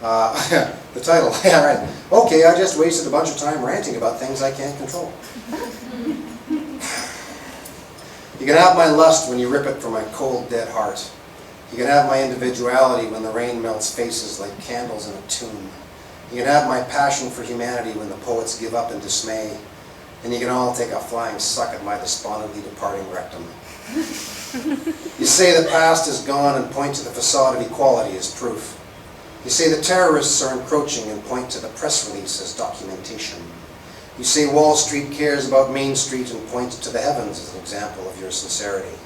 The title, yeah, right. Okay, I just wasted a bunch of time ranting about things I can't control. You can have my lust when you rip it from my cold, dead heart. You can have my individuality when the rain melts faces like candles in a tomb. You can have my passion for humanity when the poets give up in dismay. And you can all take a flying suck at my despondently departing rectum. You say the past is gone and point to the facade of equality as proof. You say the terrorists are encroaching and point to the press release as documentation. You say Wall Street cares about Main Street and point to the heavens as an example of your sincerity.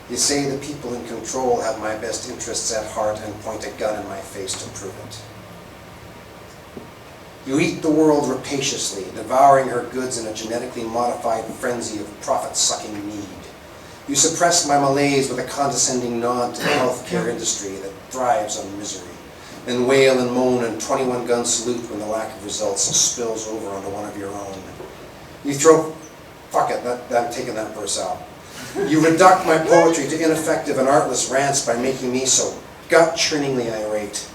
You say the people in control have my best interests at heart and point a gun in my face to prove it. You eat the world rapaciously, devouring her goods in a genetically modified frenzy of profit-sucking need. You suppress my malaise with a condescending nod to the healthcare industry that thrives on misery, then wail and moan and 21-gun salute when the lack of results spills over onto one of your own. You throw... Fuck it, I'm taking that verse out. You reduct my poetry to ineffective and artless rants by making me so gut-churningly irate.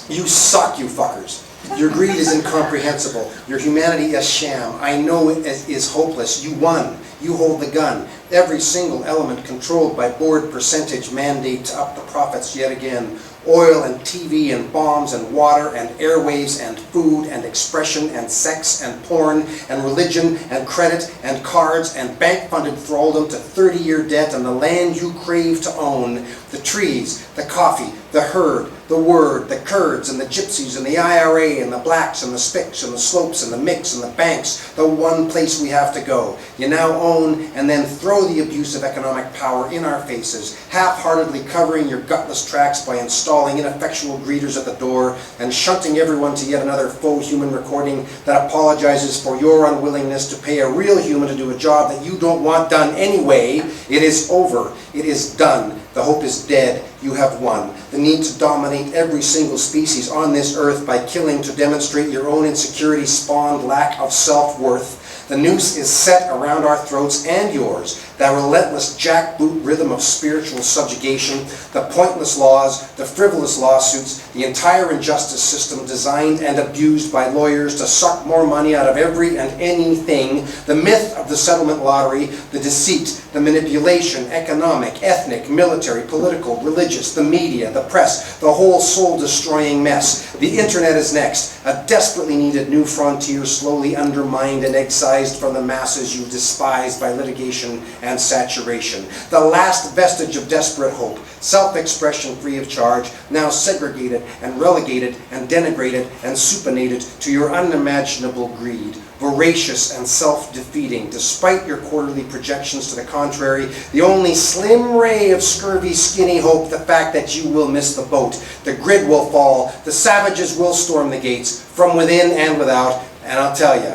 You suck, you fuckers. Your greed is incomprehensible. Your humanity is sham. I know it is hopeless. You won. You hold the gun. Every single element controlled by board percentage mandate to up the profits yet again. Oil and TV and bombs and water and airwaves and food and expression and sex and porn and religion and credit and cards and bank-funded thraldom to 30-year debt and the land you crave to own. The trees, the coffee, the herd, the word, the Kurds and the gypsies and the IRA and the blacks and the spics and the slopes and the mix and the banks, the one place we have to go. You now own and then throw the abuse of economic power in our faces, half-heartedly covering your gutless tracks by installing ineffectual greeters at the door and shunting everyone to yet another faux human recording that apologizes for your unwillingness to pay a real human to do a job that you don't want done anyway. It is over. It is done. The hope is dead. You have won. The need to dominate every single species on this earth by killing to demonstrate your own insecurity spawned lack of self-worth. The noose is set around our throats and yours. That relentless jackboot rhythm of spiritual subjugation, the pointless laws, the frivolous lawsuits, the entire injustice system designed and abused by lawyers to suck more money out of every and anything, the myth of the settlement lottery, the deceit, the manipulation, economic, ethnic, military, political, religious, the media, the press, the whole soul-destroying mess. The internet is next, a desperately needed new frontier slowly undermined and excised from the masses you despise by litigation and saturation. The last vestige of desperate hope, self-expression free of charge, now segregated and relegated and denigrated and supinated to your unimaginable greed. Voracious and self-defeating, despite your quarterly projections to the contrary, the only slim ray of scurvy, skinny hope, the fact that you will miss the boat. The grid will fall, the savages will storm the gates, from within and without, and I'll tell you,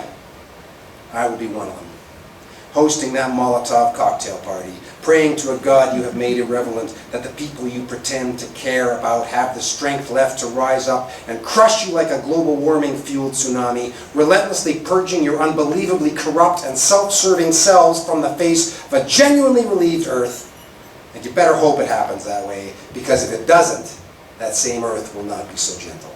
I will be one of them. Hosting that Molotov cocktail party, praying to a God you have made irrelevant, that the people you pretend to care about have the strength left to rise up and crush you like a global warming fueled tsunami, relentlessly purging your unbelievably corrupt and self-serving selves from the face of a genuinely relieved earth. And you better hope it happens that way, because if it doesn't, that same earth will not be so gentle.